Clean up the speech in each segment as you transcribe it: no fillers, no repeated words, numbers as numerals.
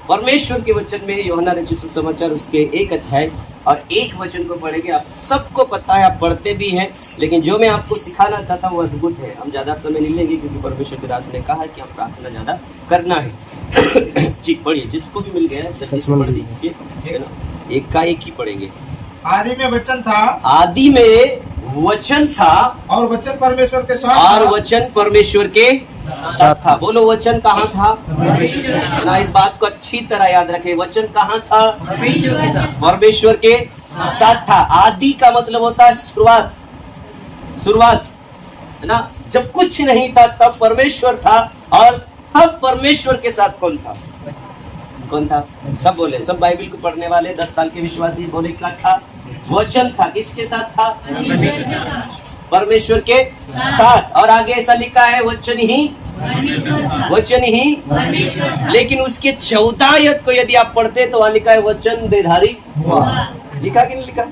परमेश्वर के वचन में यूहन्ना रचित सुसमाचार उसके 1 अध्याय और 1 वचन को पढ़ेंगे। आप सबको पता है, आप पढ़ते भी हैं, लेकिन जो मैं आपको सिखाना चाहता हूँ वो अद्भुत है। हम ज्यादा समय नहीं लेंगे क्योंकि परमेश्वर के दास ने कहा है कि हम प्रार्थना ज्यादा करना है। जी पढ़िए, जिसको भी मिल गया है पढ़ दीजिए, है ना। एक का एक ही पढ़ेंगे। आदि में वचन था, आदि में वचन था, और वचन परमेश्वर के साथ और था। वचन परमेश्वर के साथ था। बोलो, वचन कहाँ था? ना, इस बात को अच्छी तरह याद रखें। वचन कहाँ था? परमेश्वर के साथ था। आदि का मतलब होता है शुरुआत, शुरुआत, है ना। जब कुछ नहीं था तब परमेश्वर था, और तब परमेश्वर के साथ कौन था? कौन था? सब बोले, सब बाइबल को पढ़ने वाले 10 साल के विश्वासी बोले क्या था? वचन था। किसके साथ था? परमेश्वर के साथ। और आगे ऐसा लिखा है, वचन ही, वचन ही। लेकिन उसके 14 आयत को यदि आप पढ़ते तो वहां लिखा है वचन देहधारी हुआ। लिखा कि नहीं लिखा?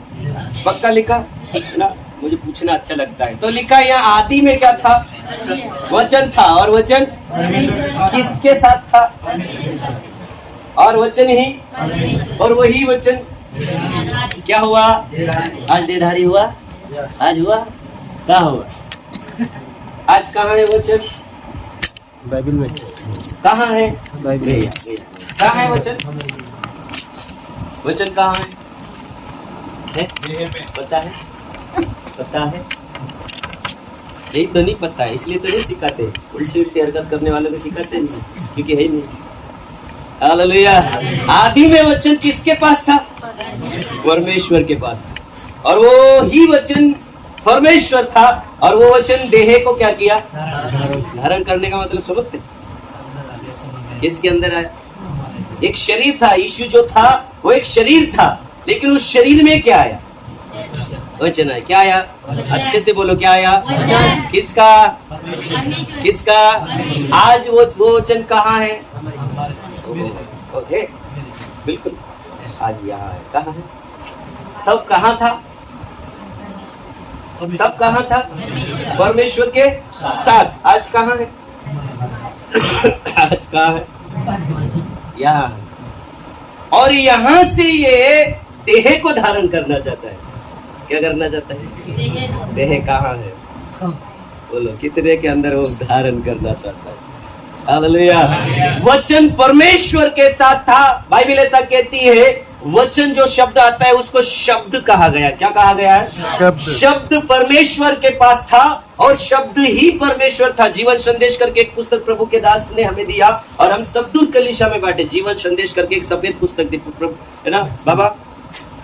पक्का लिखा ना, मुझे पूछना अच्छा लगता है। तो लिखा है यहाँ आदि में क्या था? वचन था, और वचन किसके साथ था? और वचन ही, और वही वचन क्या हुआ? आज देहधारी हुआ। आज हुआ, कहाँ हुआ? आज कहाँ है वचन? बाइबल में कहाँ है? बाइबल में कहाँ है वचन? वचन कहाँ है? पता है? पता है? यही तो नहीं पता है, इसलिए तो नहीं सिखाते। उल्टी उल्टी हरकत करने वालों को सिखाते नहीं, क्योंकि है ही नहीं। हालेलुया। आदि में वचन किसके पास था? परमेश्वर के पास था, और वो ही वचन परमेश्वर था, और वो वचन देह को क्या किया? धारण करने का मतलब समझते? किसके अंदर आया? एक शरीर था। यीशु जो था वो एक शरीर था, लेकिन उस शरीर में क्या आया? वचन आया। क्या आया? अच्छे से बोलो, क्या आया? किसका? किसका? आज वो वचन कहाँ है? बिल्कुल, आज यहाँ है। कहाँ है? तब कहाँ था? तब कहाँ था? परमेश्वर के साथ। आज कहाँ है? आज कहाँ है? यहाँ है। और यहाँ से ये देह को धारण करना चाहता है। क्या करना चाहता है? देह कहाँ है? बोलो, कितने के अंदर वो धारण करना चाहता है? हालेलुया। वचन परमेश्वर के साथ था। बाइबल ऐसा कहती है, वचन जो शब्द आता है उसको शब्द कहा गया। क्या कहा गया है? शब्द। शब्द परमेश्वर के पास था, और शब्द ही परमेश्वर था। जीवन संदेश करके एक पुस्तक प्रभु के दास ने हमें दिया, और हम सब दूर कलीसिया में बांटे। जीवन संदेश करके एक सफेद पुस्तक थी, है ना बाबा?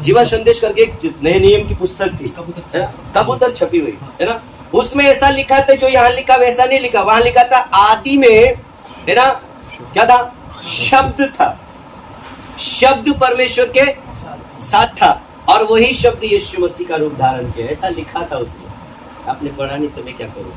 जीवन संदेश करके एक नए नियम की पुस्तक थी, कबूतर छपी हुई, है ना। उसमें ऐसा लिखा था, जो यहाँ लिखा वैसा नहीं लिखा। वहां लिखा था आदि में, है ना, क्या था? शब्द था। शब्द परमेश्वर के साथ था, और वही शब्द यीशु मसीह का रूप धारण किया। ऐसा लिखा था उसमें। आपने पढ़ा नहीं तो मैं क्या करूं?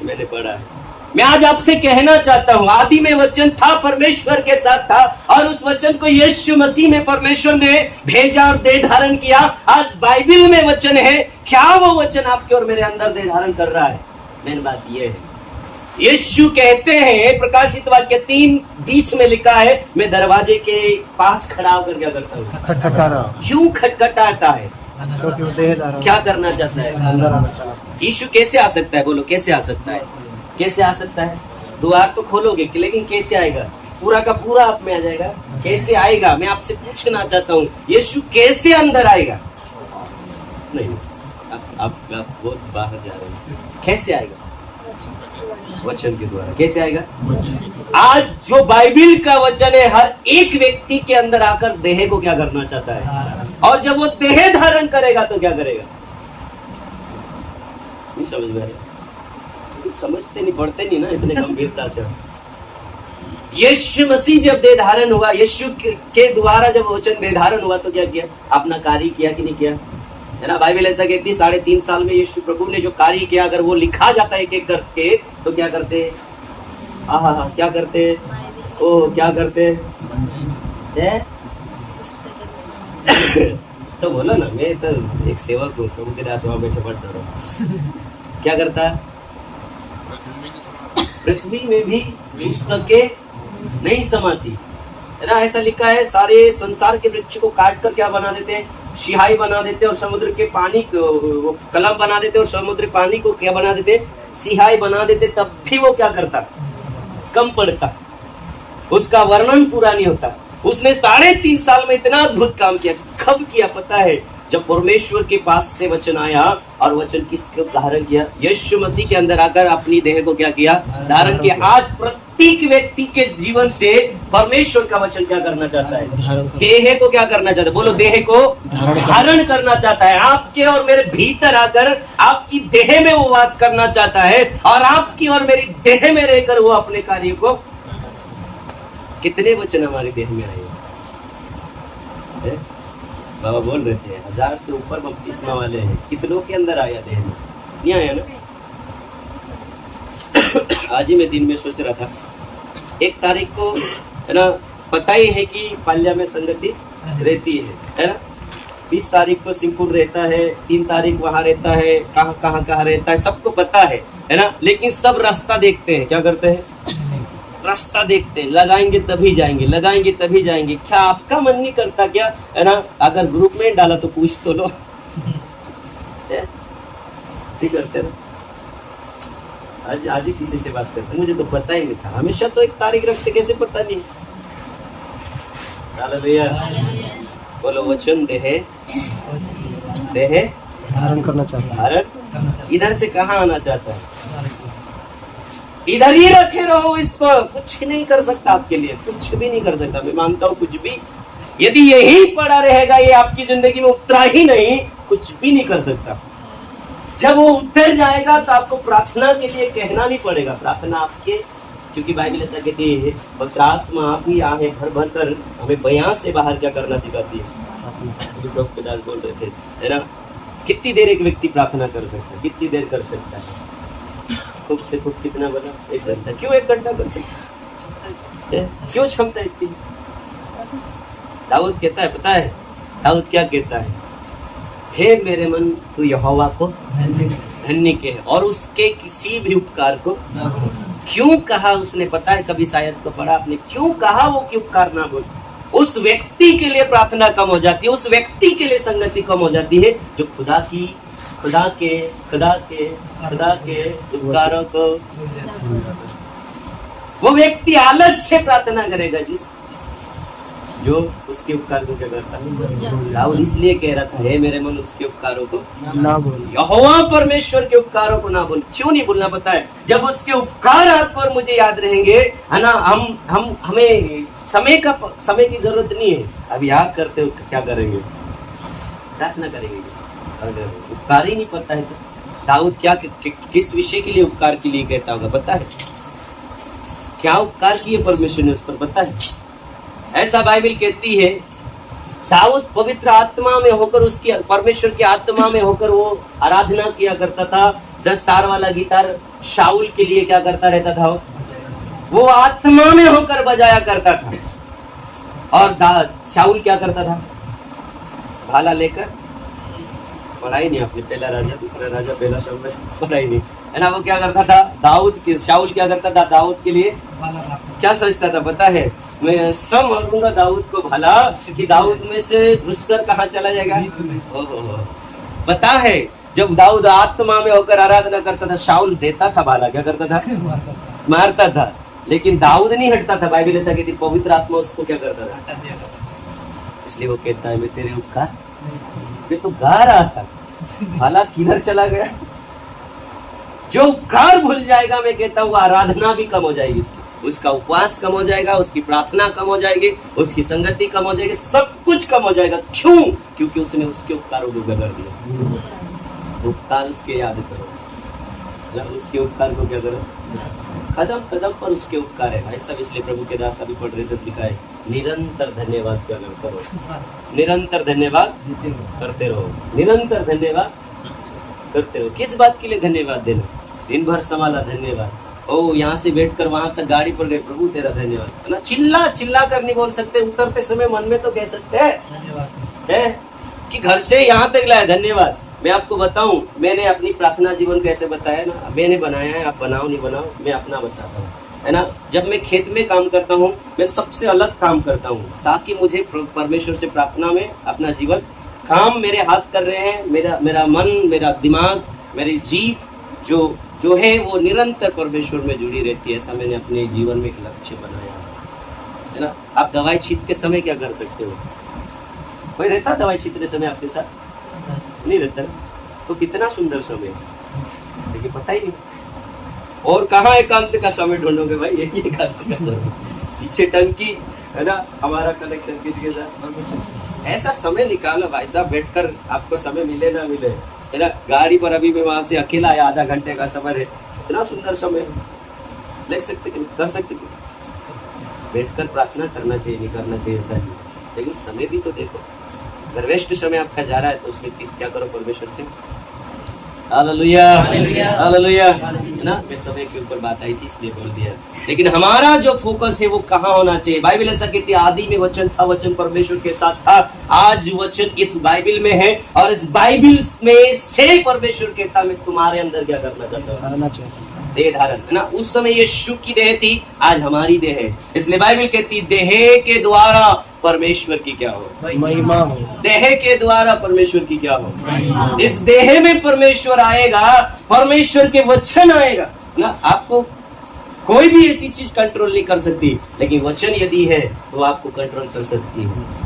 मैंने पढ़ा है। मैं आज आपसे कहना चाहता हूं, आदि में वचन था, परमेश्वर के साथ था, और उस वचन को यीशु मसीह में परमेश्वर ने भेजा और देह धारण किया। आज बाइबल में वचन है। क्या वो वचन आपके और मेरे अंदर देह धारण कर रहा है? मेन बात ये है, यीशु कहते हैं, प्रकाशित वाक्य 3:20 में लिखा है, मैं दरवाजे के पास खड़ा होकर क्या करता हूँ? खटखटा रहा। क्यों खटखटाता है? क्योंकि वो देह धारण क्या करना चाहता है? अंदर आना चाहता है। यीशु कैसे आ सकता है? बोलो, कैसे आ सकता है? कैसे आ सकता है? द्वार तो खोलोगे, लेकिन कैसे आएगा? पूरा का पूरा आप में आ जाएगा। कैसे आएगा? मैं आपसे पूछना चाहता हूँ, यीशु कैसे अंदर आएगा? नहीं, आप बहुत बाहर जा रहे हैं। कैसे आएगा? वचन के द्वारा। कैसे आएगा? आज जो बाइबल का वचन है, हर एक व्यक्ति के अंदर आकर देह को क्या करना चाहता है, और जब वो देह धारण करेगा तो क्या करेगा? नहीं समझ में आया? समझते नहीं, पढ़ते नहीं ना इतने गंभीरता से। यीशु मसीह जब देह धारण हुआ, यीशु के द्वारा जब वचन देह धारण हुआ तो क्या किया? अपना कार्य किया कि नहीं किया? है ना। बाइबल ऐसा कहती है 3.5 साल में यीशु प्रभु ने जो कार्य किया, अगर वो लिखा जाता है एक एक करके, तो क्या करते? क्या करते? ओह, क्या करते हैं? तो बोलो ना, मैं तो एक सेवक हूँ, प्रभु के दास वहां बैठे पढ़ता रहो। क्या करता? पृथ्वी में भी पुस्तकें नहीं समाती। है ना। ऐसा लिखा है, सारे संसार के वृक्ष को काट कर क्या बना देते हैं, सिहाई बना देते, और समुद्र के पानी को कलम बना देते, और समुद्र पानी को क्या बना देते, सिहाई बना देते, तब भी वो क्या करता, कम पड़ता, उसका वर्णन पूरा नहीं होता। उसने 3.5 साल में इतना अद्भुत काम किया। कब किया पता है, जब परमेश्वर के पास से वचन आया, और वचन किसको धारण किया, यीशु मसीह के अंदर आकर अपनी देह को क्या किया, धारण किया। आज प्रत्येक व्यक्ति के जीवन से परमेश्वर का वचन क्या करना चाहता है, देह को क्या करना चाहता है, बोलो, देह को धारण करना चाहता है। आपके और मेरे भीतर आकर आपकी देह में वो वास करना चाहता है, और आपकी और मेरी देह में रहकर वो अपने कार्य को। कितने वचन हमारी देह में आए हैं? बाबा बोल रहे थे 1000 से ऊपर बपतिस्मा वाले हैं। कितनों के अंदर आया देह में? नहीं आया ना। आज ही मैं दिन में सोच रहा था, 1 तारीख को है ना, पता ही है कि पाल्या में संगति रहती है ना। 20 तारीख को सिंहपुर रहता है, 3 तारीख वहां रहता है, कहाँ रहता है, सबको पता है ना। लेकिन सब रास्ता देखते हैं, क्या करते हैं, रास्ता देखते हैं, लगाएंगे तभी जाएंगे, लगाएंगे तभी जाएंगे। क्या आपका मन नहीं करता क्या, है ना, अगर ग्रुप में डाला तो पूछ तो लो। ठीक करते ना। आज ही किसी से बात करते, मुझे तो पता ही नहीं था। हमेशा तो 1 तारीख रखते, कैसे पता नहीं। हालेलुया, बोलो, वचन देह धारण करना चाहता है। धारण इधर से कहाँ आना चाहता है, इधर ही रखे रहो इसको। कुछ नहीं कर सकता आपके लिए, कुछ भी नहीं कर सकता। मैं मानता हूँ कुछ भी, यदि यही पड़ा रहेगा, ये आपकी जिंदगी में उतरा ही नहीं, कुछ भी नहीं कर सकता। जब वो उतर जाएगा तो आपको प्रार्थना के लिए कहना नहीं पड़ेगा। प्रार्थना आपके, क्योंकि बाइबल ऐसा कहती है, पवित्र आत्मा आप ही आहे भर भर कर हमें बयां से बाहर क्या करना सिखाती है। डॉक्टर दास बोल रहे थे, है ना, कितनी देर एक व्यक्ति प्रार्थना कर सकता है, कितनी देर कर सकता है, खूब से खूब कितना बना, 1 घंटा। क्यों 1 घंटा कर सकता है, क्यों क्षमता इतनी? दाऊद कहता है, पता है दाऊद क्या कहता है, हे मेरे मन तू यहोवा को धन्य के है और उसके किसी भी उपकार को। क्यों कहा उसने, पता है, कभी शायद को पढ़ा आपने, क्यों कहा वो कि उपकार ना बोल। उस व्यक्ति के लिए प्रार्थना कम हो जाती है, उस व्यक्ति के लिए संगति कम हो जाती है जो खुदा के उपकारों को। वो व्यक्ति आलस से प्रार्थना करेगा जो उसके उपकार को क्या करता है। दाऊद इसलिए कह रहा था, हे मेरे मन उसके उपकारों को ना बोल, यहोवा परमेश्वर के उपकारों को ना बोल। क्यों नहीं बोलना पता है, जब उसके उपकार आपको और मुझे याद रहेंगे, है ना, हमें समय की जरूरत नहीं है। अब याद करते हो क्या करेंगे, प्रार्थना करेंगे। अगर उपकार ही नहीं पता है तो दाऊद क्या किस विषय के लिए उपकार के लिए कहता होगा, पता है क्या उपकार किए परमेश्वर ने उस पर, पता है। ऐसा बाइबल कहती है, दाऊद पवित्र आत्मा में होकर, उसकी परमेश्वर की आत्मा में होकर वो आराधना किया करता था। 10 तार वाला गिटार शाऊल के लिए क्या करता रहता था, वो आत्मा में होकर बजाया करता था। और शाऊल क्या करता था, भाला लेकर, पढ़ाई नहीं आपने, पहला राजा दूसरा राजा पहला शाऊल, पढ़ाई नहीं, है ना। वो क्या करता था, शाऊल क्या करता था, दाऊद के लिए क्या सोचता था पता है, मैं सब मारूंगा दाऊद को भला, क्योंकि दाऊद में से घुसकर कहाँ चला जाएगा। पता है, जब दाऊद आत्मा में होकर आराधना करता था, शाऊल देता था भाला, क्या करता था, मारता था, लेकिन दाऊद नहीं हटता था। बाइबल ऐसा कहती, पवित्र आत्मा उसको क्या करता था, इसलिए वो कहता है, मैं तेरे उपकार, मैं तो गा रहा था, भाला किधर चला गया। जो उपकार भूल जाएगा, मैं कहता हूँ आराधना भी कम हो जाएगी, उसका उपवास कम हो जाएगा, उसकी प्रार्थना कम हो जाएगी, उसकी संगति कम हो जाएगी, सब कुछ कम हो जाएगा। क्यों? क्योंकि उसने उसके उपकारों को बिगाड़ दिया। उपकार उसके याद करो, उसके उपकार को क्या करो, कदम कदम पर उसके उपकार है। भाई सब इसलिए प्रभु के दास अभी पढ़ रहे थे, लिखा है, निरंतर धन्यवाद क्या करो, निरंतर धन्यवाद करते रहो, निरंतर धन्यवाद करते रहो। किस बात के लिए धन्यवाद देना, दिन भर संभाला धन्यवाद, ओ यहाँ से बैठकर वहां तक गाड़ी पर गए, प्रभु तेरा धन्यवाद, है ना। चिल्ला कर नहीं बोल सकते, उतरते समय मन में तो कह सकते हैं कि घर से यहाँ तक लाया धन्यवाद। मैं आपको बताऊं, मैंने अपनी प्रार्थना जीवन कैसे बताया ना, मैंने बनाया है, आप बनाओ नहीं बनाओ, मैं अपना बताता हूँ, है ना, जब मैं खेत में काम करता हूँ मैं सबसे अलग काम करता हूँ, ताकि मुझे परमेश्वर से प्रार्थना में अपना जीवन, काम मेरे हाथ कर रहे हैं, मेरा मन, मेरा दिमाग, मेरी जीभ जो है वो निरंतर परमेश्वर में जुड़ी रहती है। ऐसा मैंने अपने जीवन में एक लक्ष्य बनाया है ना। आप दवाई छींटते समय क्या कर सकते हो? कोई रहता दवाई छींटते समय आपके साथ? नहीं रहता। तो कितना सुंदर समय है, लेकिन पता ही नहीं। और कहाँ एकांत का समय ढूंढोगे भाई? यही एकांत का समय, पीछे टंकी है ना, हमारा कनेक्शन किसी के साथ। ऐसा समय निकालो भाई साहब, बैठकर आपको समय मिले ना मिले, है ना। गाड़ी पर अभी मैं वहां से अकेला आया, आधा घंटे का सफर है, इतना सुंदर समय ले सकते, कर सकते, बैठकर प्रार्थना करना चाहिए, नहीं करना चाहिए ऐसा नहीं, लेकिन समय भी तो देखो। अगर वेस्ट समय आपका जा रहा है तो उसमें क्या करो परमेश्वर से। हालेलुया, हालेलुया, है ना। मैं समय के ऊपर बात आई थी इसलिए बोल दिया। लेकिन हमारा जो फोकस है वो कहाँ होना चाहिए? बाइबल ऐसा कहती है, आदि में वचन था, वचन परमेश्वर के साथ था। आज वचन इस बाइबल में है और इस बाइबल में से परमेश्वर कहता मैं तुम्हारे अंदर क्या करना चाहता हूँ? देह धारण, है ना। उस समय यीशु की देह थी, आज हमारी देह है। इसलिए बाइबल कहती देह के द्वारा परमेश्वर की क्या हो? महिमा हो। देह के द्वारा परमेश्वर की क्या हो? इस देह में परमेश्वर आएगा, परमेश्वर के वचन आएगा ना। आपको कोई भी ऐसी चीज कंट्रोल नहीं कर सकती, लेकिन वचन यदि है तो आपको कंट्रोल कर सकती है।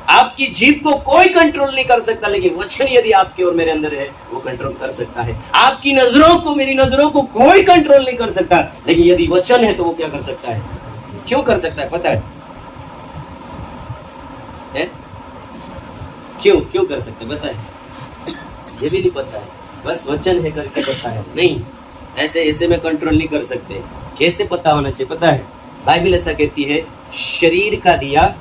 आपकी जीभ को कोई कंट्रोल नहीं कर सकता, लेकिन वचन यदि आपके और मेरे अंदर है वो कंट्रोल कर सकता है। आपकी नजरों को, मेरी नजरों को कोई कंट्रोल नहीं कर सकता, लेकिन यदि वचन है तो वो क्या कर सकता है? क्यों कर सकता है पता है? क्यों कर सकते हैं? पता है? ये भी नहीं पता है, बस वचन है करके पता है। नहीं, ऐसे में कंट्रोल नहीं कर सकते। कैसे पता होना चाहिए पता है? बाइबल ऐसा कहती है, शरीर का दिया,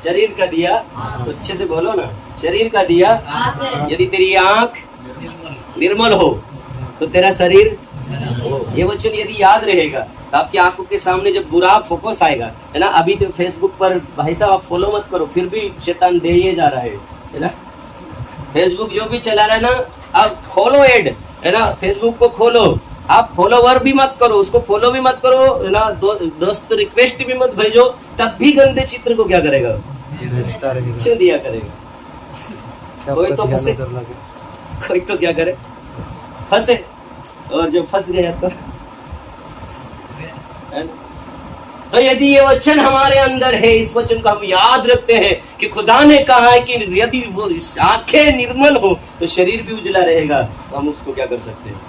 शरीर का दिया, तो अच्छे से बोलो ना, शरीर का दिया। यदि तेरी आंख निर्मल हो तो तेरा शरीर हो। ये वचन यदि याद रहेगा तो आपकी आंखों के सामने जब बुरा फोकस आएगा, है ना। अभी तो फेसबुक पर भाई साहब आप फॉलो मत करो, फिर भी शैतान दे ही जा रहा है ना। फेसबुक जो भी चला रहा है ना, आप खोलो ऐड, है ना, फेसबुक को खोलो। आप फॉलोवर भी मत करो, उसको फॉलो भी मत करो, है ना। दोस्त रिक्वेस्ट भी मत भेजो, तब भी गंदे चित्र को क्या करेगा? क्यों दिया करेगा? कोई तो फंसे, कोई तो क्या करे? फंसे, और जो फंस गया तो यदि ये वचन हमारे अंदर है, इस वचन को हम याद रखते हैं कि खुदा ने कहा है कि यदि वो आंखें निर्मल हो तो शरीर भी उजला रहेगा, तो हम उसको क्या कर सकते हैं?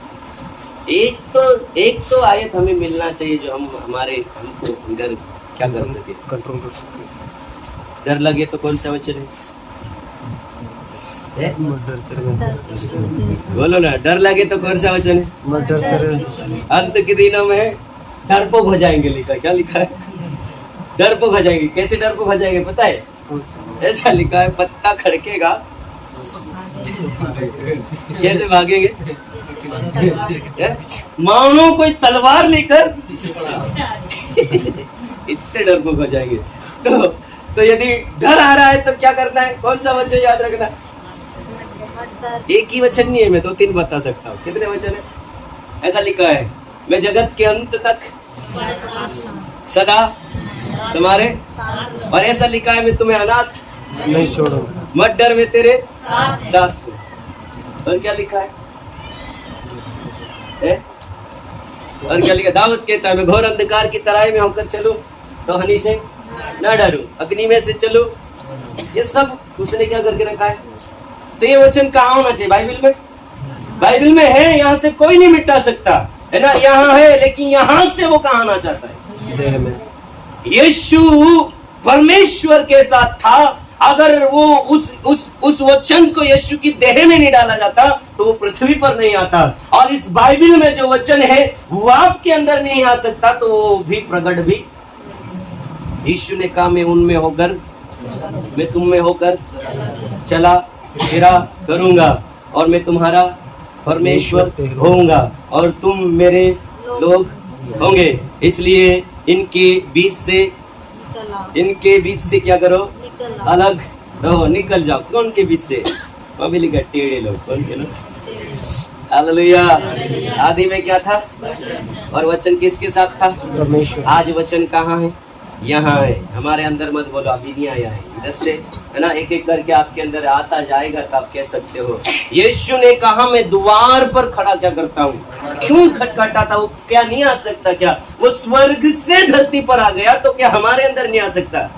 एक तो आयत हमें मिलना चाहिए जो हमको इधर क्या कर सके, कंट्रोल कर सके। डर लगे तो कौन सा वचन है? बोलो ना, डर लगे तो कौन सा वचन है? अंत के दिनों में डरपोक हो जाएंगे, लिखा है। क्या लिखा है? डरपोक हो जाएंगे। कैसे डरपोक हो जाएंगे पता है? ऐसा लिखा है, पत्ता खड़केगा कैसे भागेंगे? मानो कोई तलवार लेकर इतने डरपोक हो जाएंगे। तो यदि डर आ रहा है तो क्या करना है? कौन सा वचन याद रखना? एक ही वचन नहीं है, मैं 2-3 बता सकता हूँ। कितने वचन है? ऐसा लिखा है, मैं जगत के अंत तक सदा तुम्हारे, और ऐसा लिखा है, मैं तुम्हें अनाथ नहीं छोड़ूंगा, मत डर मैं तेरे साथ हूँ। और क्या लिखा है? और क्या लिखा? दाऊद कहता है, मैं घोर अंधकार की तराई में होकर चलूं तो हनी से न डरूं, अग्नि में से चलूं। ये सब उसने क्या करके रखा है? तो ये वचन कहाँ होना चाहिए? बाइबल में। बाइबल में है, यहाँ से कोई नहीं मिटा सकता, है ना। यहाँ है, लेकिन यहाँ से वो कहाँ आना चाहता है? देह में। यीशु परमेश्वर के साथ था। अगर वो उस वचन को यीशु की देह में नहीं डाला जाता तो वो पृथ्वी पर नहीं आता। और इस बाइबल में जो वचन है वो आपके अंदर नहीं आ सकता, तो वो भी प्रकट भी। यीशु ने कहा, मैं उनमें होकर, मैं तुम में होकर चला फिरा करूंगा, और मैं तुम्हारा परमेश्वर होऊंगा और तुम मेरे लोग होंगे। इसलिए इनके बीच से क्या करो? अलग रहो, निकल जाओ। कौन के बीच से? लिखा टेढ़े लोग। कौन के लोग? हालेलुया। आदि में क्या था? और वचन किसके साथ था? परमेश्वर। आज वचन कहाँ है? यहाँ है। हमारे अंदर मत बोलो अभी नहीं आया है, इधर से है ना, एक एक करके आपके अंदर आता जाएगा तो आप कह सकते हो यीशु ने कहा मैं द्वार पर खड़ा क्या करता हूँ, क्यों खटखटाता हूँ? क्या नहीं आ सकता? क्या वो स्वर्ग से धरती पर आ गया तो क्या हमारे अंदर नहीं आ सकता?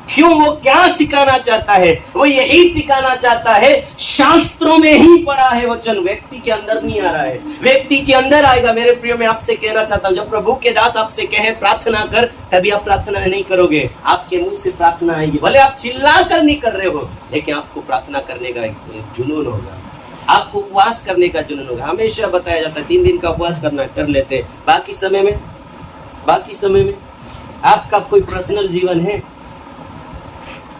क्यों? वो क्या सिखाना चाहता है? वो यही सिखाना चाहता है, शास्त्रों में ही पढ़ा है वचन, व्यक्ति के अंदर नहीं आ रहा है, व्यक्ति के अंदर आएगा। मेरे प्रियो, मैं आपसे कहना चाहता हूँ, जब प्रभु के दास आपसे कहे प्रार्थना कर, तभी आप प्रार्थना नहीं करोगे, आपके मुंह से प्रार्थना आएगी। भले आप चिल्ला कर नहीं कर रहे हो, लेकिन आपको प्रार्थना करने का एक जुनून होगा, आपको उपवास करने का जुनून होगा। हमेशा बताया जाता है 3 दिन का उपवास करना, कर लेते, बाकी समय में आपका कोई पर्सनल जीवन है?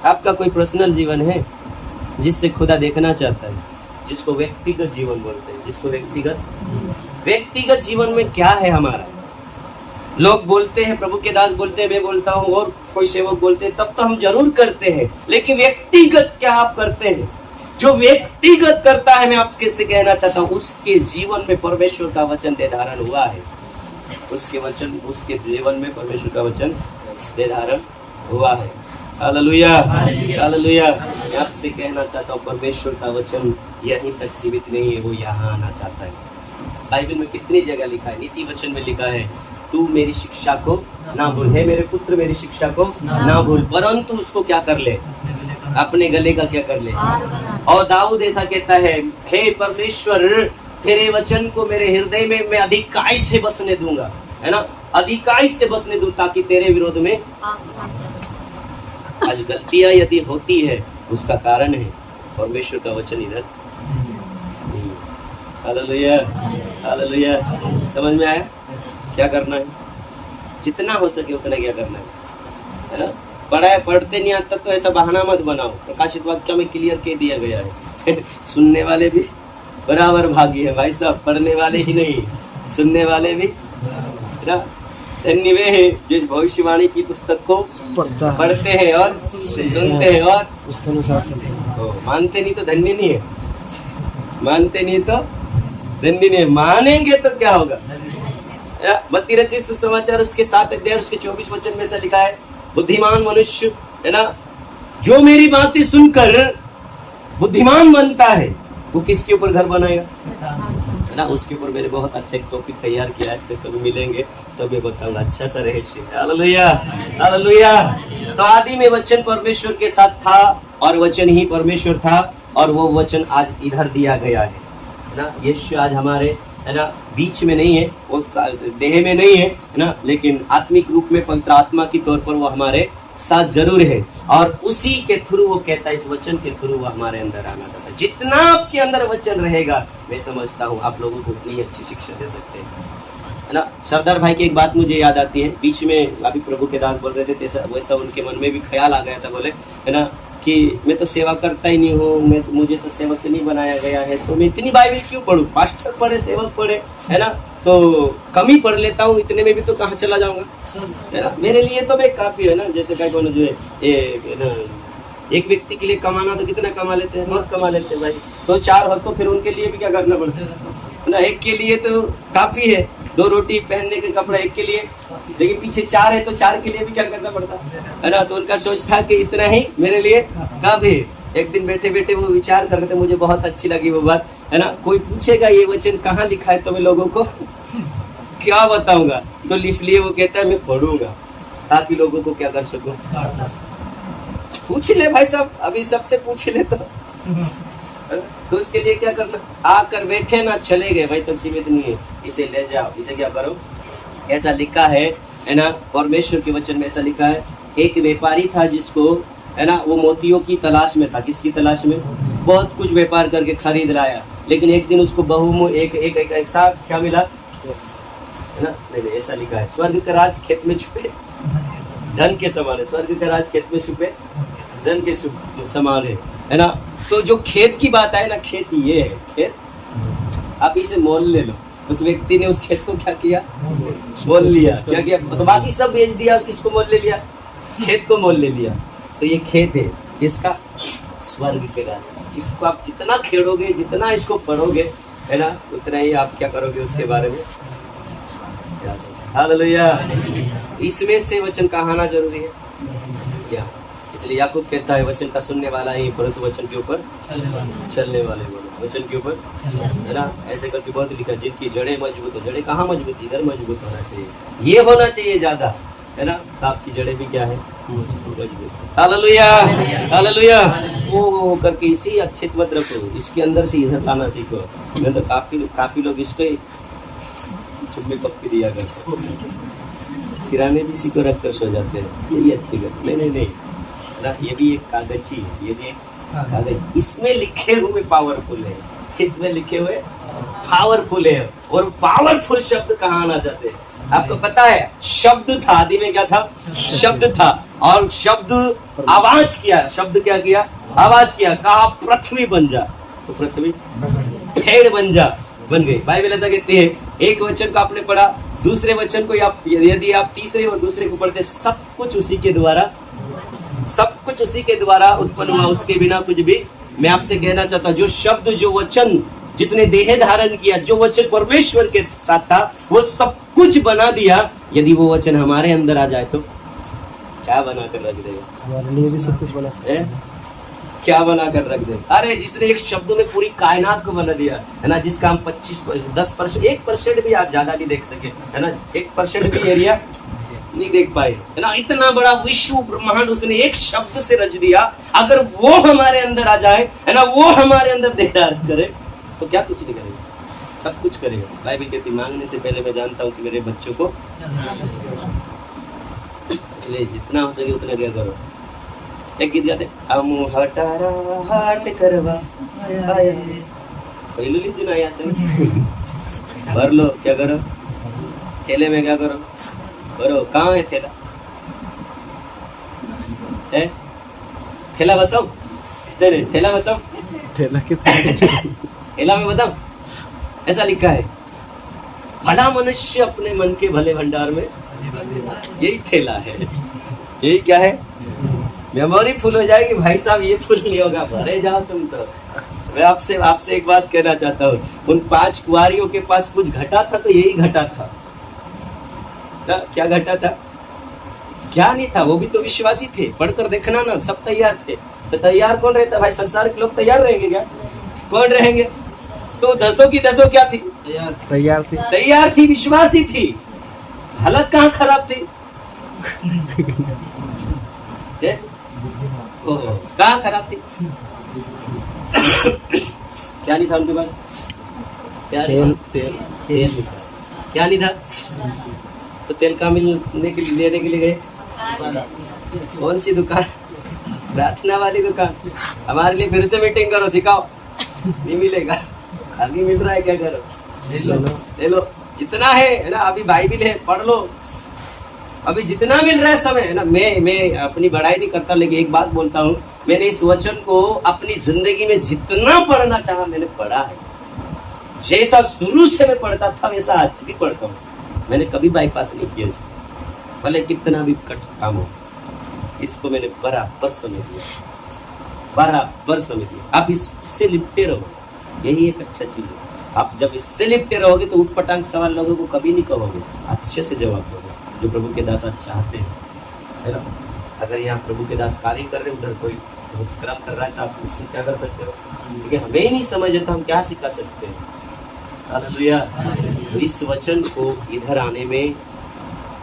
आपका कोई पर्सनल जीवन है जिससे खुदा देखना चाहता है, जिसको व्यक्तिगत जीवन बोलते हैं, जिसको व्यक्तिगत जीवन में क्या है हमारा? लोग बोलते हैं, प्रभु के दास बोलते हैं, मैं बोलता हूँ, और कोई सेवक बोलते हैं, तब तो हम जरूर करते हैं, लेकिन व्यक्तिगत क्या आप करते हैं? जो व्यक्तिगत करता है, मैं आपके से कहना चाहता हूँ, उसके जीवन में परमेश्वर का वचन दे धारण हुआ है, उसके जीवन में परमेश्वर का वचन दे धारण हुआ है। Hallelujah, hallelujah. मैं आपसे कहना चाहता हूँ, परमेश्वर का वचन यहीं तक सीमित नहीं है, वो यहाँ आना चाहता है। बाइबल में कितनी जगह लिखा है, नीति वचन में लिखा है, तू मेरी शिक्षा को ना भूल, हे मेरे पुत्र मेरी शिक्षा को ना भूल, परंतु उसको क्या कर ले? अपने गले का क्या कर ले? और दाऊद ऐसा कहता है, हे परमेश्वर तेरे वचन को मेरे हृदय में मैं अधिकाई से बसने दूंगा, है ना, अधिकाई से बसने दूं, ताकि तेरे विरोध में आज गलतियां यदि होती है उसका कारण है परमेश्वर का वचन इधर नहीं। Hallelujah, hallelujah. समझ में आया? क्या करना है? जितना हो सके उतना क्या करना है ना? पढ़ते नहीं आता तो ऐसा बहाना मत बनाओ, प्रकाशित वाक्य में क्लियर कह दिया गया है सुनने वाले भी बराबर भागी है भाई साहब, पढ़ने वाले ही नहीं, सुनने वाले भी ना। धन्य वे हैं जो इस भविष्यवाणी की पुस्तक को पढ़ते हैं और सुनते हैं और उसके अनुसार चलते हैं। मानते नहीं तो धन्य नहीं है, मानते नहीं तो धन्य नहीं है, मानेंगे तो क्या होगा? मत्ती रचित सुसमाचार उसके 7 अध्याय उसके 24 वचन में से लिखा है, बुद्धिमान मनुष्य है ना, जो मेरी बातें सुनकर बुद्धिमान बनता है, वो किसके ऊपर घर बनाएगा? है ना, उसके ऊपर मैंने बहुत अच्छा एक टॉपिक तैयार किया है, फिर कभी मिलेंगे तो मैं बताऊंगा, अच्छा सा रहस्य। Hallelujah, hallelujah. तो आदि में वचन परमेश्वर के साथ था और वचन ही परमेश्वर था, और वो वचन आज इधर दिया गया है ना। यीशु आज हमारे है ना बीच में नहीं है, वो देह में नहीं है ना, लेकिन आत्मिक रूप में पवित्र आत्मा के तौर पर वो हमारे साथ जरूर है, और उसी के थ्रू वो कहता है, इस वचन के थ्रू वो हमारे अंदर आना चाहता है। जितना आपके अंदर वचन रहेगा, मैं समझता हूँ आप लोगों को उतनी अच्छी शिक्षा दे सकते हैं, है ना। सरदार भाई की एक बात मुझे याद आती है, बीच में अभी प्रभु के दास बोल रहे थे, वैसा उनके मन में भी ख्याल आ गया था, बोले है ना कि मैं तो सेवा करता ही नहीं हूँ, मुझे तो सेवक नहीं बनाया गया है, तो मैं इतनी बाइबल क्यों पढूं? पास्टर पढ़े, सेवक पढ़े, है ना, तो कम ही पढ़ लेता हूँ, इतने में भी तो कहाँ चला जाऊंगा, है ना। मेरे लिए तो मैं काफी है ना, जैसे कई को जो है ना, एक व्यक्ति के लिए कमाना तो कितना कमा लेते हैं, बहुत कमा लेते हैं भाई, तो 4 हो तो फिर उनके लिए भी क्या करना पड़ता है ना, एक के लिए तो काफी है, 2 रोटी पहनने के कपड़ा एक के लिए, लेकिन पीछे 4 है तो 4 के लिए भी क्या करना पड़ता है ना। तो उनका सोच था कि इतना ही मेरे लिए काफी है। एक दिन बैठे बैठे वो विचार कर रहे थे, मुझे बहुत अच्छी लगी वो बात, है ना। कोई पूछेगा ये वचन कहाँ लिखा है तो मैं लोगों को क्या बताऊंगा, तो इसलिए वो कहता है मैं पढ़ूंगा ताकि लोगों को क्या कर सकूं, पूछ ले भाई साहब, अभी सबसे पूछ ले तो उसके लिए क्या करना, आकर बैठे ना चले गए भाई, तो सीमित नहीं है, इसे ले जाओ, इसे क्या करो। ऐसा लिखा है ना, परमेश्वर के वचन में ऐसा लिखा है, एक व्यापारी था जिसको है ना, वो मोतियों की तलाश में था। किसकी तलाश में? बहुत कुछ व्यापार करके खरीद लाया, लेकिन एक दिन उसको एक साथ क्या मिला, है ना, नहीं ऐसा लिखा है, स्वर्ग का राज खेत में छुपे धन के समान है, स्वर्ग का राज खेत में छुपे धन के समान है ना। तो जो खेत की बात है ना, खेत ये है, खेत आप इसे मोल ले लो। उस व्यक्ति ने उस खेत को क्या किया, मोल लिया। क्या किया? तो बाकी सब बेच दिया, किसको मोल ले लिया? खेत को मोल ले लिया। तो ये खेत है इसका, स्वर्ग के राज। इसको आप जितना खेड़ोगे, जितना इसको पढ़ोगे, है ना, उतना ही आप क्या करोगे उसके बारे में। हालेलुया। इसमें से वचन का आना जरूरी है क्या? इसलिए याकूब कहता है वचन का सुनने वाला ही परंतु वचन के ऊपर चलने वाले बोलो, वचन के ऊपर, है ना। ऐसे करके बहुत लिखा, जिनकी जड़ें मजबूत हो। जड़ें कहाँ मजबूत? इधर मजबूत होना चाहिए, ये होना चाहिए ज्यादा, है ना। तो आपकी जड़ें भी क्या है? मजबूत। Hallelujah hallelujah. वो करके इसी अच्छे मत रखो, इसके अंदर से इधर लाना सीखो। मैं तो काफी लोग इसको चुम्बे पप्पी दिया कर, सिराने भी इसी को रख कर सो जाते हैं, यही अच्छी बात। नहीं ना, ये भी एक कागज ही है, ये भी एक कागज। इसमें लिखे हुए पावरफुल है, इसमें लिखे हुए पावरफुल है। और पावरफुल शब्द कहाँ आना चाहते हैं? आपको पता है, शब्द था, आदि में क्या था? शब्द था। और शब्द आवाज किया, शब्द क्या किया? आवाज किया, कहा पृथ्वी बन जा, तो पृथ्वी पेड़ बन जा, बन गई। बाइबल ऐसा कहती है, एक वचन को आपने पढ़ा, दूसरे वचन को यदि आप तीसरे और दूसरे को पढ़ते, सब कुछ उसी के द्वारा उत्पन्न हुआ, उसके बिना कुछ भी। मैं आपसे कहना चाहता हूँ, जो शब्द, जो वचन जिसने देह धारण किया, जो वचन परमेश्वर के साथ था, वो सब कुछ बना दिया। यदि वो वचन हमारे अंदर आ जाए तो क्या बना कर रख देगा? हमारे लिए भी सब कुछ बना सकते हैं। क्या बना कर रख दे? अरे जिसने एक शब्द में पूरी कायनात को बना दिया, है ना, जिसका हम 10%, 1% भी आप ज्यादा नहीं देख सके, है ना, 1% भी एरिया नहीं देख पाए, है ना। इतना बड़ा विश्व ब्रह्मांड उसने एक शब्द से रच दिया। अगर वो हमारे अंदर आ जाए, है ना, वो हमारे अंदर देह धारण करे, तो क्या कुछ नहीं करेगा? सब कुछ करेगा। बाइबल कहती, मांगने से पहले मैं जानता हूँ कि मेरे बच्चों को, इसलिए जितना हो सके उतना क्या करो। एक गीत गाते, हम हटारा हाट करवा आया, पहलू लीजिए ना यहाँ से भर लो। क्या करो? थैले में क्या करो? कहाँ है थैला? है थैला? बताओ, नहीं थैला बताओ, थैला में बताओ। ऐसा लिखा है, भला मनुष्य अपने मन के भले भंडार में, यही थैला है। यही क्या है? मेमोरी फुल हो जाएगी भाई साहब, ये फुल नहीं होगा, भरे जाओ तुम तो। मैं आपसे एक बात कहना चाहता हूँ, उन 5 कुंवारियों के पास कुछ घटा था, तो यही घटा था ना। क्या घटा था? क्या नहीं था? वो भी तो विश्वासी थे। पढ़कर देखना ना, सब तैयार थे। तो तैयार कौन रहता भाई? संसार के लोग तैयार रहेंगे क्या? कौन रहेंगे? तो 10 की 10 क्या थी? तैयार थी, विश्वासी थी। हालत कहाँ खराब थी? कहाँ खराब थी? क्या नहीं था उनके पास? तेल क्या नहीं था? तो तेल कहाँ लेने के लिए गए? कौन सी दुकान? प्रार्थना वाली दुकान। हमारे लिए फिर से मीटिंग करो, सिखाओ। नहीं मिलेगा, अभी मिल रहा है, क्या करो? ले लो जितना है ना। अभी बाइबिल है, पढ़ लो। अभी जितना मिल रहा है समय, है ना। मैं अपनी बड़ाई नहीं करता, लेकिन एक बात बोलता हूँ, मैंने इस वचन को अपनी जिंदगी में जितना पढ़ना चाहा मैंने पढ़ा है। जैसा शुरू से मैं पढ़ता था वैसा आज भी पढ़ता हूँ। मैंने कभी बाईपास नहीं किया, भले कितना भी कठिन काम हो, इसको मैंने बराबर समझ लिया, बराबर समझ लिया। आप इससे लिपटे रहो, यही एक अच्छा चीज है। आप जब इससे लिपटे रहोगे तो उठपटांग सवाल लोगों को कभी नहीं कहोगे, अच्छे से जवाब दोगे, जो प्रभु के दास चाहते हैं, है ना। अगर यहाँ प्रभु के दास कार्य कर रहे, उधर कोई क्रम कर रहा है, तो आप उससे क्या कर सकते हो? क्योंकि हमें ही नहीं समझ आता, हम क्या सिखा सकते हैं? हालेलुया। इस वचन को इधर आने में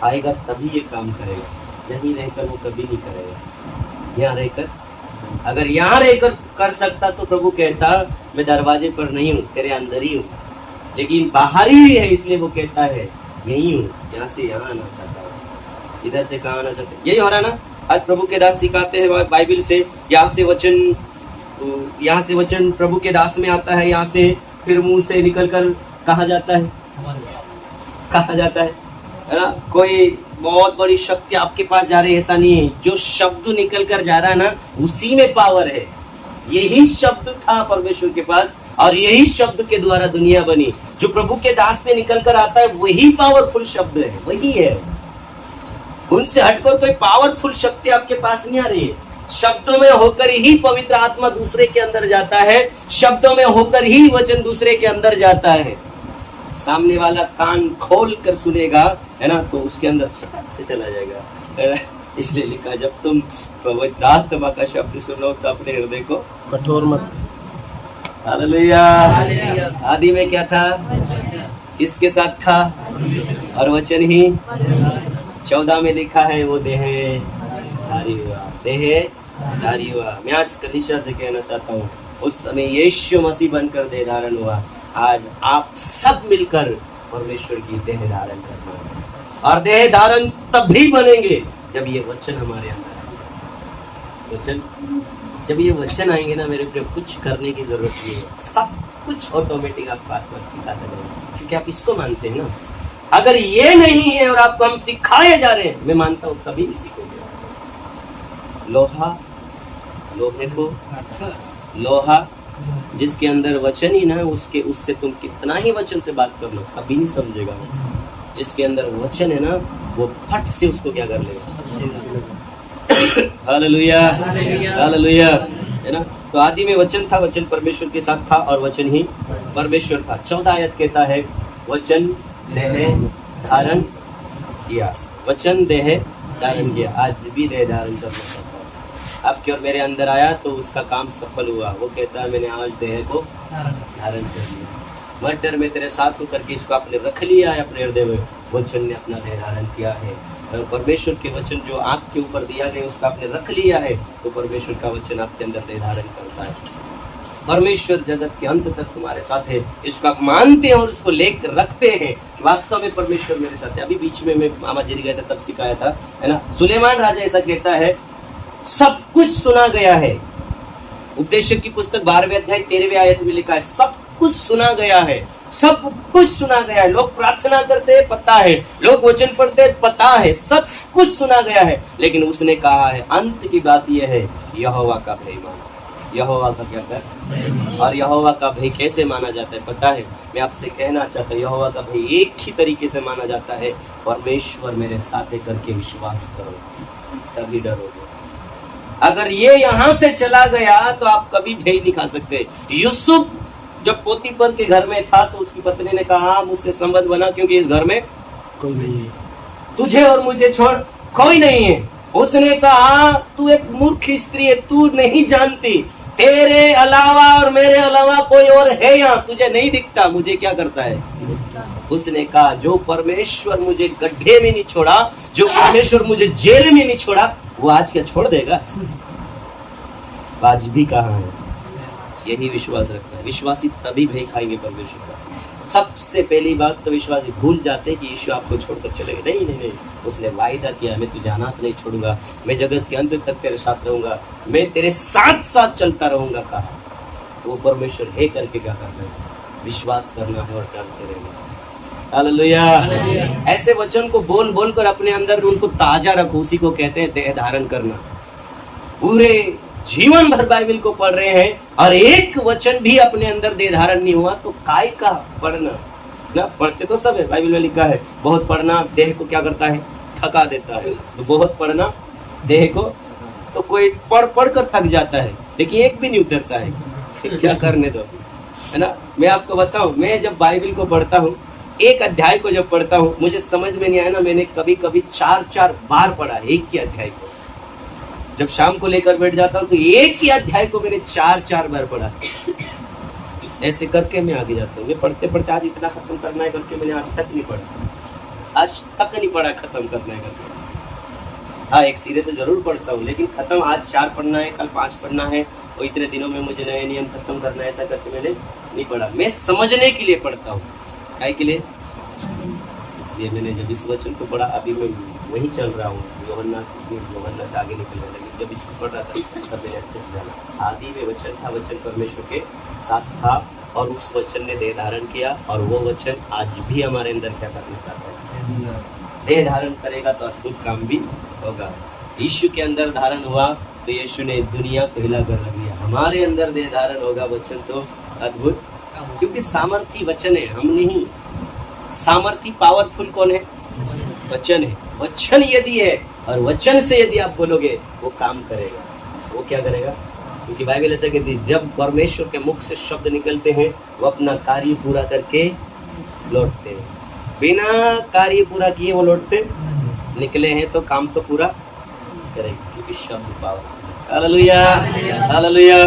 आएगा तभी ये काम करेगा, यहीं रहकर वो कभी नहीं करेगा। यहाँ रहकर, अगर यहाँ रहकर कर सकता तो प्रभु कहता, मैं दरवाजे पर नहीं हूँ, तेरे अंदर ही हूँ। लेकिन बाहर ही है, इसलिए वो कहता है यही हूँ, यहाँ से यहाँ आना चाहता हूँ, इधर से कहाँ आना चाहता है। यही हो रहा ना। आज प्रभु के दास सिखाते हैं बाइबल से, यहाँ से वचन प्रभु के दास में आता है, यहाँ से फिर मुंह से निकल कर कहाँ जाता है? कहाँ जाता है ना। कोई बहुत बड़ी शक्ति आपके पास जा रही है, ऐसा नहीं है। जो शब्द निकल कर जा रहा है ना, उसी में पावर है। यही शब्द था परमेश्वर के पास, और यही शब्द के द्वारा दुनिया बनी। जो प्रभु के दास से निकल कर आता है वही पावरफुल शब्द है, वही है। उनसे हटकर कोई पावरफुल शक्ति आपके पास नहीं आ रही है। शब्दों में होकर ही पवित्र आत्मा दूसरे के अंदर जाता है, शब्दों में होकर ही वचन दूसरे के अंदर जाता है। सामने वाला कान खोल कर सुनेगा, है ना, तो उसके अंदर सटक से चला जाएगा, है ना? इसलिए लिखा, जब तुम पवित्र आत्मा का शब्द सुनो तो अपने हृदय को कठोर मत। हालेलुया। आदि में क्या था, किसके साथ था, और वचन ही 14 में लिखा है वो देहधारी हुआ, देहधारी हुआ। मैं आज कलीसिया से कहना चाहता हूँ, उस समय यीशु मसीह बनकर देहधारण हुआ। आज आप सब मिलकर परमेश्वर की देह धारण करना है, और देह धारण तभी बनेंगे जब ये वचन हमारे अंदर आएंगे। वचन, जब ये वचन आएंगे ना मेरे प्रिय, कुछ करने की जरूरत नहीं है, सब कुछ ऑटोमेटिक आपको आत्मा सिखाता रहेगा, क्योंकि आप इसको मानते हैं ना। अगर ये नहीं है और आपको हम सिखाए जा रहे हैं, मैं मानता हूँ कभी नहीं सीखोगे। लोहा, लोहे को लोहा जिसके अंदर वचन ही ना, उससे तुम कितना ही वचन से बात कर लो कभी नहीं समझेगा। जिसके अंदर वचन है ना, वो फट से उसको क्या कर लेगा। हालेलुया, हालेलुया, है ना। तो आदि में वचन था, वचन परमेश्वर के साथ था, और वचन ही परमेश्वर था। 14 आयत कहता है, वचन देह धारण किया, वचन देह धारण किया। आज भी देह धारण करना चाहता हूँ, आपके और मेरे अंदर आया तो उसका काम सफल हुआ। वो कहता है, मैंने आज देह को धारण कर लिया। मर्डर में तेरे साथ होकर के इसको आपने रख लिया है अपने हृदय में। वचन ने अपना देह धारण किया है, और परमेश्वर के वचन जो आँख के ऊपर दिया गया उसका आपने रख लिया है, तो परमेश्वर का वचन आपके अंदर देह धारण करता है। परमेश्वर जगत के अंत तक तुम्हारे साथ है, इसको आप मानते हैं और उसको लेकर रखते हैं। वास्तव में परमेश्वर मेरे साथ है। अभी बीच में मैं मामा जी गया था, तब सिखाया था, है ना। सुलेमान राजा ऐसा कहता है, सब कुछ सुना गया है। उपदेशक की पुस्तक 12वें अध्याय 13वें आयत में लिखा है, सब कुछ सुना गया है, सब कुछ सुना गया है। लोग प्रार्थना करते हैं, पता है, लोग वचन पढ़ते हैं, पता है, सब कुछ सुना गया है। लेकिन उसने कहा है, अंत की बात यह है, यहोवा का भय मानो। यहोवा का क्या कर, और यहोवा का भय कैसे माना जाता है पता है? मैं आपसे कहना चाहता हूँ, यहोवा का भय एक ही तरीके से माना जाता है, परमेश्वर मेरे साथ है करके विश्वास करो, तभी डरोगे। अगर ये यहाँ से चला गया तो आप कभी भय नहीं खा सकते। यूसुफ जब पोतीफर के घर में था तो उसकी पत्नी ने कहा, मुझसे संबंध बना, क्योंकि इस घर में कोई नहीं है, तुझे और मुझे छोड़ कोई नहीं है। उसने कहा, तू एक मूर्ख स्त्री है, तू नहीं जानती, तेरे अलावा और मेरे अलावा कोई और है यहाँ, तुझे नहीं दिखता, मुझे क्या करता है। उसने कहा, जो परमेश्वर मुझे गड्ढे में नहीं छोड़ा, जो परमेश्वर मुझे जेल में नहीं छोड़ा, वो आज क्या छोड़ देगा? आज भी कहाँ है? यही विश्वास रखता है। विश्वासी तभी भय खाएंगे परमेश्वर का। सबसे पहली बात तो विश्वासी भूल जाते हैं कि यीशु आपको छोड़कर चले गए। नहीं नहीं नहीं, उसने वायदा किया, मैं तुझे अनाथ नहीं छोड़ूंगा, मैं जगत के अंत तक तेरे साथ रहूंगा, मैं तेरे साथ साथ चलता रहूंगा। कहा वो परमेश्वर है करके क्या करना है? विश्वास करना है और डरते रहना। हालेलुया। ऐसे वचन को बोल बोल कर अपने अंदर उनको ताजा रखो, उसी को कहते हैं देह धारण करना। पूरे जीवन भर बाइबल को पढ़ रहे हैं और एक वचन भी अपने अंदर देह धारण नहीं हुआ तो काय का पढ़ना ना। पढ़ते तो सब है, बाइबल में लिखा है, बहुत पढ़ना देह को क्या करता है? थका देता है। तो बहुत पढ़ना देह को, तो कोई पढ़ पढ़ कर थक जाता है, लेकिन एक भी नहीं उतरता है। क्या करने दो, है ना। मैं आपको बताऊं, मैं जब बाइबल को पढ़ता हूँ, एक अध्याय को जब पढ़ता हूँ, मुझे समझ में नहीं आया ना, मैंने कभी कभी 4-4 बार पढ़ा एक ही अध्याय को। जब शाम को लेकर बैठ जाता हूँ तो एक ही अध्याय को मैंने 4-4 बार पढ़ा। ऐसे करके मैं आगे जाता हूँ। मैं पढ़ते पढ़ते आज इतना खत्म करना है करके मैंने आज तक नहीं पढ़ा, आज तक नहीं पढ़ा खत्म करना है करके। हाँ, एक सिरे से जरूर पढ़ता हूँ, लेकिन खत्म आज 4 पढ़ना है, कल 5 पढ़ना है, और इतने दिनों में मुझे नए नियम खत्म करना है, ऐसा करके मैंने नहीं पढ़ा। मैं समझने के लिए पढ़ता हूँ। क्या के लिए? इसलिए मैंने जब इस वचन को पढ़ा, अभी मैं वहीं चल रहा हूँ, यूहन्ना से आगे निकल रहा, लेकिन जब इसको पढ़ रहा था तब मैंने अच्छे से जाना। आदि में वचन था, वचन परमेश्वर के साथ था, और उस वचन ने देह धारण किया, और वो वचन आज भी हमारे अंदर क्या करना चाहता है? देह धारण करेगा तो अद्भुत काम भी होगा। यीशु के अंदर धारण हुआ तो यीशु ने दुनिया को हिला कर रख दिया। हमारे अंदर देह धारण होगा वचन तो अद्भुत, क्योंकि सामर्थी वचन है, हम नहीं। सामर्थी पावरफुल कौन है? वचन है। वचन यदि है और वचन से यदि आप बोलोगे, वो काम करेगा। वो क्या करेगा? क्योंकि बाइबल ऐसा कहती है जब परमेश्वर के मुख से शब्द निकलते हैं वो अपना कार्य पूरा करके लौटते हैं। बिना कार्य पूरा किए वो लौटते निकले हैं तो काम तो पूरा करेंगे, क्योंकि शब्द पावर। Hallelujah, hallelujah.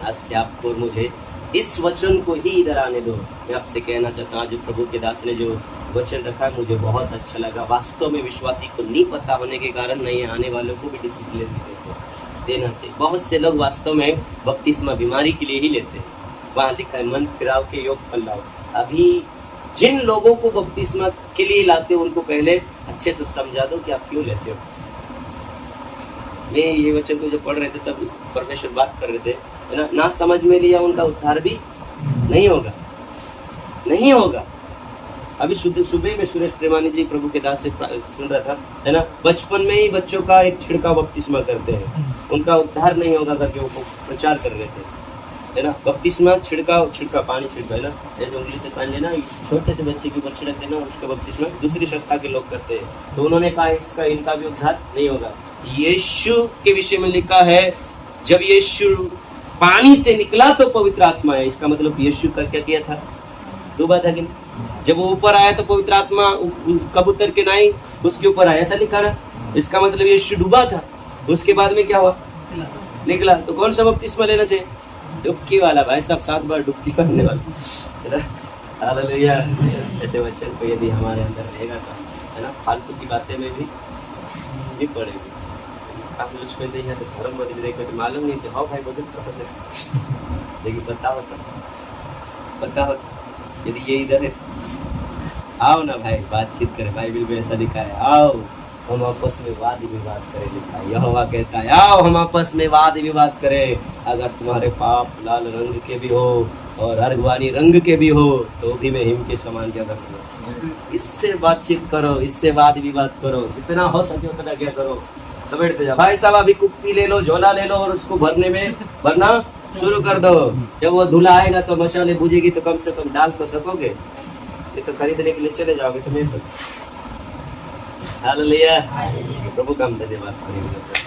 आज से आपको मुझे इस वचन को ही इधर आने दो। मैं आपसे कहना चाहता हूँ आज प्रभु के दास ने जो वचन रखा मुझे बहुत अच्छा लगा। वास्तव में विश्वासी को नहीं पता होने के कारण नहीं आने वालों को भी डिसिप्लिन देना चाहिए। बहुत से लोग वास्तव में बपतिस्मा बीमारी के लिए ही लेते हैं। वहाँ लिखा है मन फिराव के योग फल लाओ। अभी जिन लोगों को बपतिस्मा के लिए लाते हो उनको पहले अच्छे से समझा दो कि आप क्यों लेते हो। मैं ये वचन को जब पढ़ रहे थे तब परमेश्वर बात कर रहे थे, है ना। ना समझ में लिया उनका उद्धार भी नहीं होगा, नहीं होगा। अभी सुबह में सुरेश प्रेमानी जी प्रभु के दास से सुन रहा था, है ना। बचपन में ही बच्चों का एक छिड़काव बपतिस्मा करते हैं, उनका उद्धार नहीं होगा करके वो प्रचार कर रहे थे, है ना। बपतिस्मा छिड़काव पानी छिड़काव, है ना। जैसे उंगली से पानी लेना, छोटे से बच्चे के ऊपर छिड़क देना, उसका बपतिस्मा दूसरी संस्था के लोग करते हैं। तो उन्होंने कहा इनका भी उद्धार नहीं होगा। यीशु के विषय में लिखा है जब यीशु पानी से निकला तो पवित्र आत्मा है। इसका मतलब यीशु का क्या किया था? डूबा था कि नहीं? जब वो ऊपर आया तो पवित्र आत्मा कबूतर के नाई उसके ऊपर आया, ऐसा लिखा ना। इसका मतलब यीशु डूबा था, उसके बाद में क्या हुआ? निकला। तो कौन सा बपतिस्मा लेना चाहिए? डुबकी वाला भाई साहब, 7 बार डुबकी करने वाला। हालेलुया। ऐसे वचन को यदि हमारे अंदर रहेगा तो, है ना, फालतू की बातें में भी नहीं पड़ेगी। आप लोग कहते हैं तो धर्म बदल देखो तो मालूम नहीं थे। हाँ भाई बदल प्रोफेसर, लेकिन बताओ यदि ये इधर है आओ ना भाई, बातचीत करें। बाइबल में ऐसा लिखा है आओ हम आपस में वाद विवाद करें। लिखा है यहोवा कहता है आओ हम आपस में वाद विवाद करें। अगर तुम्हारे पाप लाल रंग के भी हो और अर्गवानी रंग के भी हो तो भी मैं हिम के समान क्या करूँगा। इससे बातचीत करो, इससे वाद विवाद करो, जितना हो सके उतना क्या करो, समेटते जाओ। भाई साहब अभी कुप्पी ले लो, झोला ले लो और उसको भरना शुरू कर दो। जब वो धुला आएगा तो मशाले बुझेगी तो कम से कम डाल तो सकोगे। ये तो खरीदने के लिए चले जाओगे तुम्हें तो। हालेलुया। प्रभु का हम धन्यवाद करेंगे।